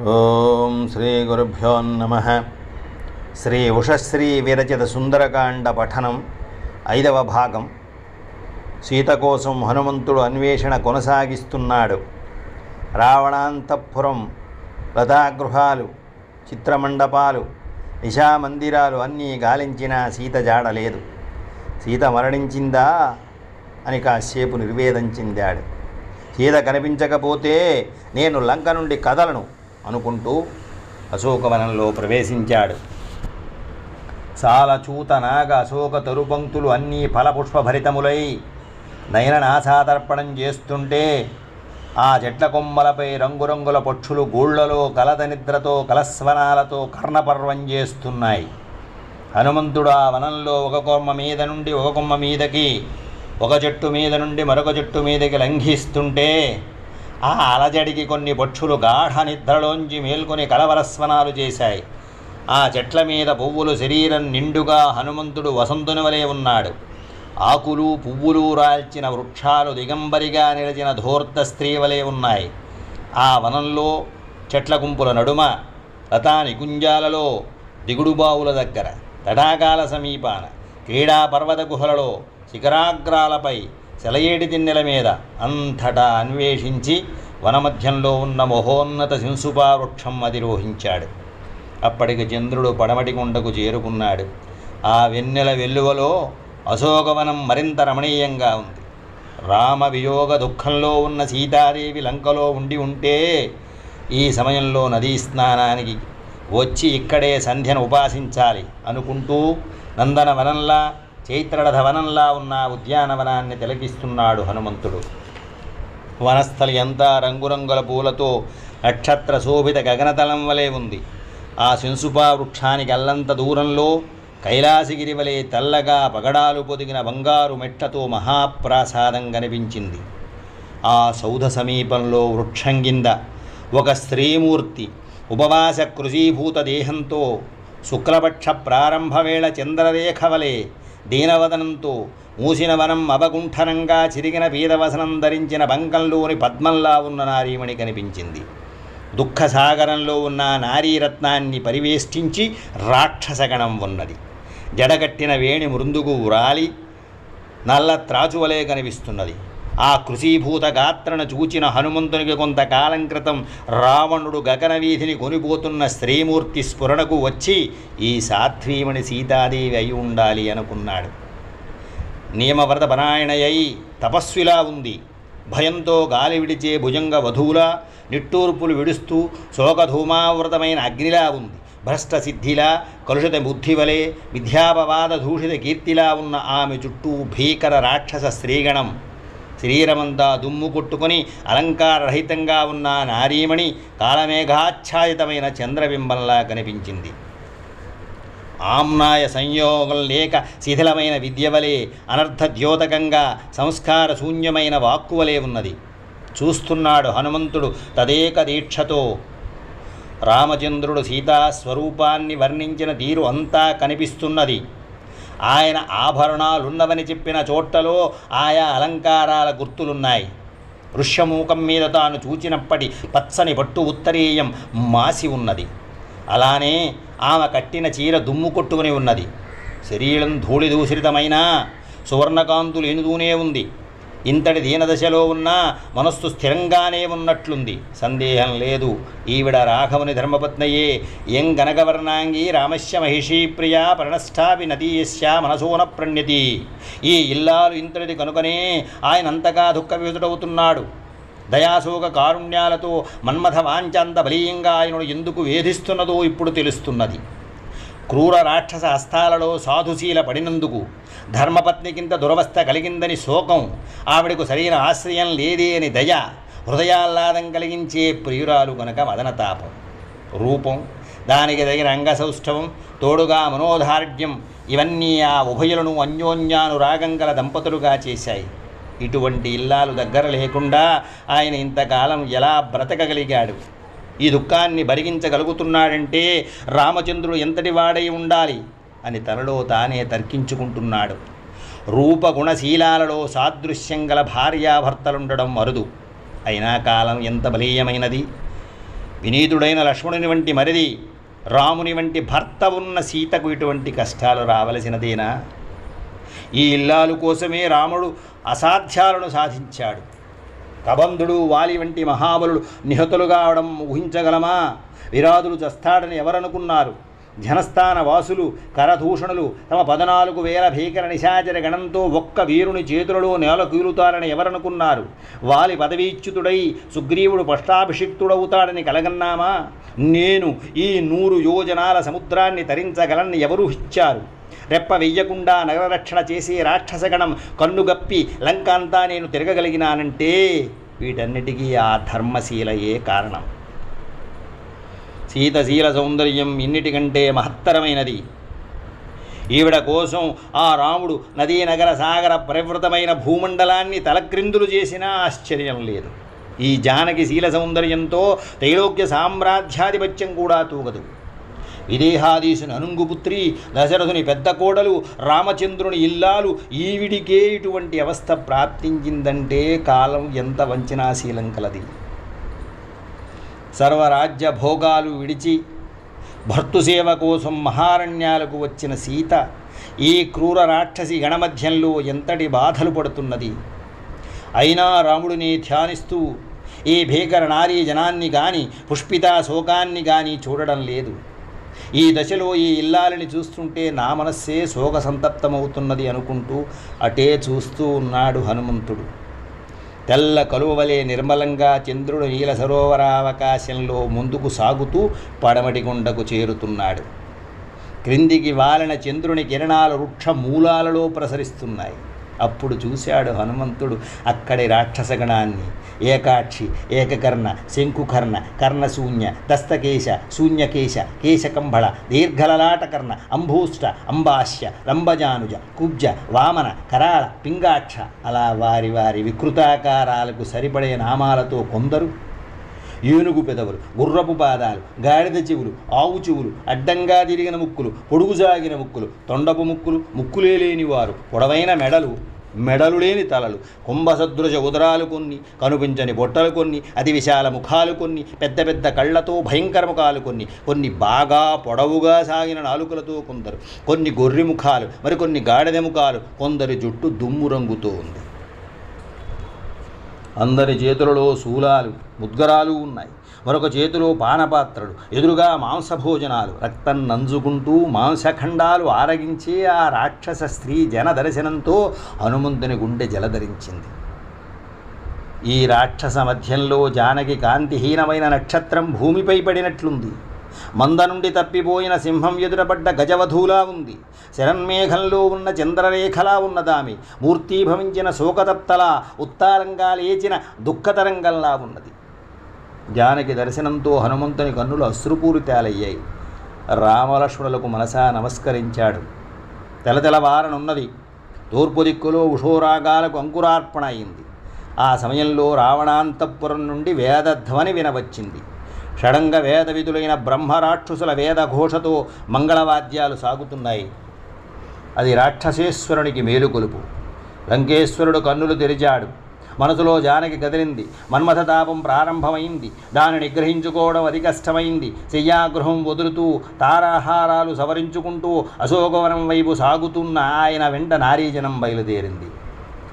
ఓం శ్రీ గురుభ్యో నమః. శ్రీ ఉషశ్రీ విరచిత సుందరకాండ పఠనం 5వ భాగం. సీత కోసం హనుమంతుడు అన్వేషణ కొనసాగిస్తున్నాడు. రావణాంతఃపురం, లతాగృహాలు, చిత్రమండపాలు, నిశామందిరాలు అన్నీ గాలించినా సీత జాడలేదు. సీత మరణించిందా అని కాసేపు నిర్వేదం చెందాడు. సీత కనిపించకపోతే నేను లంక నుండి కదలను అనుకుంటూ అశోకవనంలో ప్రవేశించాడు. సాలచూత నాగ అశోక తరుపంక్తులు అన్నీ ఫలపుష్పభరితములై నయననాసాతర్పణం చేస్తుంటే ఆ చెట్ల కొమ్మలపై రంగురంగుల పక్షులు గూళ్లలో కలద నిద్రతో కలస్వనాలతో కర్ణపర్వం చేస్తున్నాయి. హనుమంతుడు ఆ వనంలో ఒక కొమ్మ మీద నుండి ఒక కొమ్మ మీదకి, ఒక చెట్టు మీద నుండి మరొక చెట్టు మీదకి లంఘిస్తుంటే ఆ అలజడికి కొన్ని పక్షులు గాఢ నిద్రలోంచి మేల్కొని కలవరస్వనాలు చేశాయి. ఆ చెట్ల మీద పువ్వులు శరీరం నిండుగా హనుమంతుడు వసంతుని వలె ఉన్నాడు. ఆకులు పువ్వులు రాల్చిన వృక్షాలు దిగంబరిగా నిలిచిన ధూర్త స్త్రీ వలె ఉన్నాయి. ఆ వనంలో చెట్ల గుంపుల నడుమ, లతా నికుంజాలలో, దిగుడుబావుల దగ్గర, తటాకాల సమీపాన, క్రీడా పర్వత గుహలలో, శిఖరాగ్రాలపై, సెలయేటి తిన్నెల మీద అంతటా అన్వేషించి వనమధ్యంలో ఉన్న మహోన్నత శింసుపా వృక్షం అధిరోహించాడు. అప్పటికి చంద్రుడు పడమటి కొండకు చేరుకున్నాడు. ఆ వెన్నెల వెల్లువలో అశోకవనం మరింత రమణీయంగా ఉంది. రామ వియోగ దుఃఖంలో ఉన్న సీతాదేవి లంకలో ఉంటే ఈ సమయంలో నదీ స్నానానికి వచ్చి ఇక్కడే సంధ్యను ఉపాసించాలి అనుకుంటూ నందనవనంలా, చైత్రరథ వనంలా ఉన్న ఉద్యానవనాన్ని తిలకిస్తున్నాడు హనుమంతుడు. వనస్థలి అంతా రంగురంగుల పూలతో నక్షత్ర శోభిత గగనతలం వలె ఉంది. ఆ శింసుపా వృక్షానికి అల్లంత దూరంలో కైలాసగిరి వలె తెల్లగా పగడాలు పొదిగిన బంగారు మెట్లతో మహాప్రాసాదం కనిపించింది. ఆ సౌధ సమీపంలో వృక్షం కింద ఒక స్త్రీమూర్తి ఉపవాస కృషీభూత దేహంతో శుక్లపక్ష ప్రారంభవేళ చంద్రరేఖ వలె దీనవదనంతో మూసిన వనం అవగుంఠనంగా చిరిగిన పీదవసనం ధరించిన బంకంలోని పద్మంలా ఉన్న నారీమణి కనిపించింది. దుఃఖసాగరంలో ఉన్న నారీరత్నాన్ని పరివేష్టించి రాక్షసగణం ఉన్నది. జడగట్టిన వేణి మృందుగు ఉరాలి నల్ల త్రాచువలే కనిపిస్తున్నది. ఆ కృషీభూత గాత్రను చూచిన హనుమంతునికి కొంతకాలం క్రితం రావణుడు గగనవీధిని కొనిపోతున్న స్త్రీమూర్తి స్ఫురణకు వచ్చి ఈ సాధ్వీమణి సీతాదేవి అయి ఉండాలి అనుకున్నాడు. నియమవ్రత పరాయణయై తపస్విలా ఉంది. భయంతో గాలి విడిచే భుజంగ వధువులా, నిట్టూర్పులు విడుస్తూ శోకధూమావృతమైన అగ్నిలా ఉంది. భ్రష్ట సిద్ధిలా, కలుషిత బుద్ధివలే, విద్యాపవాద దూషిత కీర్తిలా ఉన్న ఆమె చుట్టూ భీకర రాక్షస స్త్రీగణం. శరీరమంతా దుమ్ము కొట్టుకొని అలంకారరహితంగా ఉన్న నారీమణి కాలమేఘాచ్ఛాదితమైన చంద్రబింబంలా కనిపించింది. ఆమ్నాయ సంయోగం లేక శిథిలమైన విద్యవలే, అనర్థద్యోతకంగా సంస్కార శూన్యమైన వాక్కువలే ఉన్నది. చూస్తున్నాడు హనుమంతుడు తదేక దీక్షతో. రామచంద్రుడు సీతాస్వరూపాన్ని వర్ణించిన తీరు అంతా కనిపిస్తున్నది. ఆయన ఆభరణాలున్నవని చెప్పిన చోట్లలో ఆయా అలంకారాల గుర్తులున్నాయి. ఋష్యమూకం మీద తాను చూచినప్పటి పచ్చని పట్టు ఉత్తరీయం మాసి ఉన్నది. అలానే ఆమె కట్టిన చీర దుమ్ము కొట్టుకుని ఉన్నది. శరీరం ధూళిదూషితమైన సువర్ణకాంతులు ఎనుదూనే ఉంది. ఇంతటి దీనదశలో ఉన్న మనస్సు స్థిరంగానే ఉన్నట్లుంది. సందేహం లేదు, ఈవిడ రాఘవుని ధర్మపత్నయే. ఎం గనగవర్ణాంగి రామస్య మహిషీ ప్రియా పరణష్టాపి నదీయస్య మనసోన ప్రణ్యతి. ఈ ఇల్లాలు ఇంతటిది కనుకనే ఆయన అంతగా దుఃఖవిహతుడవుతున్నాడు. దయాశోక కారుణ్యాలతో మన్మథ వాంఛంత బలీయంగా ఆయనను ఎందుకు వేధిస్తున్నదో ఇప్పుడు తెలుస్తున్నది. క్రూర రాక్షస హస్తాలలో సాధుశీల పడినందుకు ధర్మపత్నికింత దురవస్థ కలిగిందని శోకం, ఆవిడకు సరైన ఆశ్రయం లేదే అని దయ, హృదయాహ్లాదం కలిగించే ప్రియురాలు కనుక మదనతాపం. రూపం, దానికి తగిన అంగసౌష్ఠవం, తోడుగా మనోధార్ఢ్యం ఇవన్నీ ఆ ఉభయులను అన్యోన్యానురాగం గల దంపతులుగా చేశాయి. ఇటువంటి ఇల్లాలు దగ్గర లేకుండా ఆయన ఇంతకాలం ఎలా బ్రతకగలిగాడు? ఈ దుఃఖాన్ని భరిగించగలుగుతున్నాడంటే రామచంద్రుడు ఎంతటి వాడై ఉండాలి అని తనలో తానే తర్కించుకుంటున్నాడు. రూపగుణశీలాలలో సాదృశ్యం గల భార్యాభర్తలుండడం అరుదు. అయినా కాలం ఎంత బలీయమైనది. వినీతుడైన లక్ష్మణుని వంటి మరిది, రాముని వంటి భర్త ఉన్న సీతకు ఇటువంటి కష్టాలు రావలసినదేనా? ఈ ఇల్లాలు కోసమే రాముడు అసాధ్యాలను సాధించాడు. కబంధుడు, వాలి వంటి మహాబలులు నిహతులు కావడం ఊహించగలమా? విరాధుడు చస్తాడని ఎవరనుకున్నారు? జనస్థాన వాసులు, కరదూషణులు తమ 14,000 భీకర నిశాచర గణంతో ఒక్క వీరుని చేతులలో నేల కీలుతారని ఎవరనుకున్నారు? వాలి పదవీచ్యుతుడై సుగ్రీవుడు పష్టాభిషిక్తుడవుతాడని కలగన్నామా? నేను ఈ 100 యోజనాల సముద్రాన్ని తరించగలని ఎవరు ఇచ్చారు? రెప్ప వెయ్యకుండా నగరరక్షణ చేసే రాక్షసగణం కన్నుగప్పి లంక అంతా నేను తిరగగలిగినానంటే వీటన్నిటికీ ఆ ధర్మశీలయే కారణం. సీతశీల సౌందర్యం ఇన్నిటికంటే మహత్తరమైనది. ఈవిడ కోసం ఆ రాముడు నదీ నగర సాగర పరివృతమైన భూమండలాన్ని తలక్రిందులు చేసినా ఆశ్చర్యం లేదు. ఈ జానకి శీల సౌందర్యంతో త్రైలోక్య సామ్రాజ్యాధిపత్యం కూడా తూగదు. విదేహాదీసుని అనుంగుపుత్రి, దశరథుని పెద్ద కోడలు, రామచంద్రుని ఇల్లాలు, ఈవిడికే ఇటువంటి అవస్థ ప్రాప్తించిందంటే కాలం ఎంత వంచనాశీలం కలది. సర్వరాజ్య భోగాలు విడిచి భర్తృసేవ కోసం మహారణ్యాలకు వచ్చిన సీత ఈ క్రూర రాక్షసి గణమధ్యంలో ఎంతటి బాధలు పడుతున్నది. అయినా రాముడిని ధ్యానిస్తూ ఈ భీకర నారీ జనాన్ని కానీ పుష్పితా శోకాన్ని కానీ చూడడం లేదు. ఈ దశలో ఈ ఇల్లాలని చూస్తుంటే నా మనస్సే శోక సంతప్తమవుతున్నది అనుకుంటూ అటే చూస్తూ ఉన్నాడు హనుమంతుడు. తెల్ల కలువలే నిర్మలంగా చంద్రుడు నీల సరోవరావకాశంలో ముందుకు సాగుతూ పడమటి గుండకు చేరుతున్నాడు. క్రిందికి వాలిన చంద్రుని కిరణాలు వృక్ష మూలాలలో ప్రసరిస్తున్నాయి. అప్పుడు చూశాడు హనుమంతుడు అక్కడి రాక్షసగణాన్ని. ఏకాక్షి, ఏకకర్ణ, శంకుకర్ణ, కర్ణశూన్య, దస్తకేశ, శూన్యకేశ, కేశకంబళ, దీర్ఘలలాటకర్ణ, అంభూష్ట, అంబాస్య, లంబజానుజ, కుబ్జ, వామన, కరాళ, పింగాక్ష, అలా వారి వారి వికృతాకారాలకు సరిపడే నామాలతో కొందరు ఏనుగు పెదవులు, గుర్రపు పాదాలు, గాడిద చెవులు, ఆవు చెవులు, అడ్డంగా తిరిగిన ముక్కులు, పొడుగు సాగిన ముక్కులు, తొండపు ముక్కులు, ముక్కులే లేనివారు, పొడవైన మెడలు, మెడలు లేని తలలు, కుంభసదృశ ఉదరాలు కొన్ని, కనుపించని బొట్టలు కొన్ని, అతి విశాల ముఖాలు కొన్ని, పెద్ద పెద్ద కళ్ళతో భయంకర ముఖాలు కొన్ని, కొన్ని బాగా పొడవుగా సాగిన నాలుకలతో కొందరు, కొన్ని గొర్రె ముఖాలు, మరికొన్ని గాడిద ముఖాలు, కొందరి జుట్టు దుమ్ము రంగుతో ఉంది. అందరి చేతులలో శూలాలు, ముద్గరాలు ఉన్నాయి. మరొక చేతిలో పానపాత్రలు, ఎదురుగా మాంసభోజనాలు, రక్తం నంజుకుంటూ మాంసఖండాలు ఆరగించే ఆ రాక్షస స్త్రీ జన దర్శనంతో హనుమంతుని గుండె జలధరించింది. ఈ రాక్షస మధ్యంలో జానకి కాంతిహీనమైన నక్షత్రం భూమిపై పడినట్లుంది. మంద నుండి తప్పిపోయిన సింహం ఎదురపడ్డ గజవధూలా ఉంది. శరన్మేఘంలో ఉన్న చంద్రరేఖలా ఉన్నదామి. మూర్తీభవించిన శోకతప్తలా, ఉత్తారంగా లేచిన దుఃఖతరంగంలా ఉన్నది. జానకి దర్శనంతో హనుమంతుని కన్నులు అశ్రుపూరితాలయ్యాయి. రామలక్ష్మణులకు మనసా నమస్కరించాడు. తెలతెలవారనున్నది. తూర్పు దిక్కులో ఉషోరాగాలకు అంకురార్పణ అయింది. ఆ సమయంలో రావణాంతఃపురం నుండి వేదధ్వని వినవచ్చింది. షడంగ వేద విధులైన బ్రహ్మరాక్షసుల వేదఘోషతో మంగళవాద్యాలు సాగుతున్నాయి. అది రాక్షసేశ్వరునికి మేలుకొలుపు. లంకేశ్వరుడు కన్నులు తెరిచాడు. మనసులో జానకి కదిలింది. మన్మథతాపం ప్రారంభమైంది. దానిని నిగ్రహించుకోవడం అతి కష్టమైంది. శయ్యాగృహం వదులుతూ తారాహారాలు సవరించుకుంటూ అశోకవనం వైపు సాగుతున్న ఆయన వెంట నారీజనం బయలుదేరింది.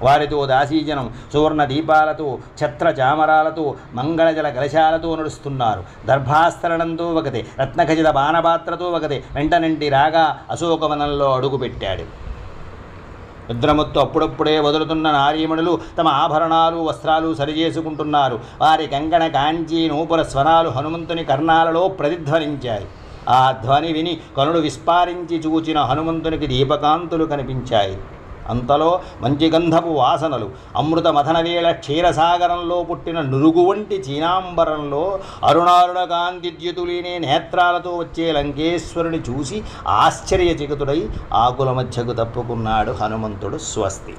వారితో దాసీజనం సువర్ణ దీపాలతో, ఛత్ర చామరాలతో, మంగళజల కలశాలతో నడుస్తున్నారు. దర్భాస్తరణంతో ఒకతే, రత్నఖచిత బాణపాత్రతో ఒకతే వెంటనంటి రాగా అశోకవనంలో అడుగుపెట్టాడు. నిద్రమత్తు అప్పుడప్పుడే వదులుతున్న నారీమణులు తమ ఆభరణాలు, వస్త్రాలు సరిచేసుకుంటున్నారు. వారి కంకణ కాంచీ నూపుర స్వరాలు హనుమంతుని కర్ణాలలో ప్రతిధ్వనించాయి. ఆ ధ్వని విని కనులు విస్పారించి చూచిన హనుమంతునికి దీపకాంతులు కనిపించాయి. అంతలో మంచి గంధపు వాసనలు, అమృత మథనవేళ క్షీరసాగరంలో పుట్టిన నురుగు వంటి చీనాంబరంలో అరుణారుణ కాంతిద్యుతులీనే నేత్రాలతో వచ్చే లంకేశ్వరుని చూసి ఆశ్చర్యచకితుడై ఆకుల మధ్యకు తప్పుకున్నాడు హనుమంతుడు. స్వస్తి.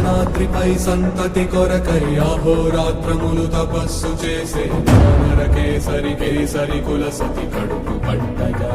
రాత్రిపై సంతతి కొరకై అహోరాత్రములు తపస్సు చేసే కేసరి కేసరి కుల సతి కడుపు పట్టగా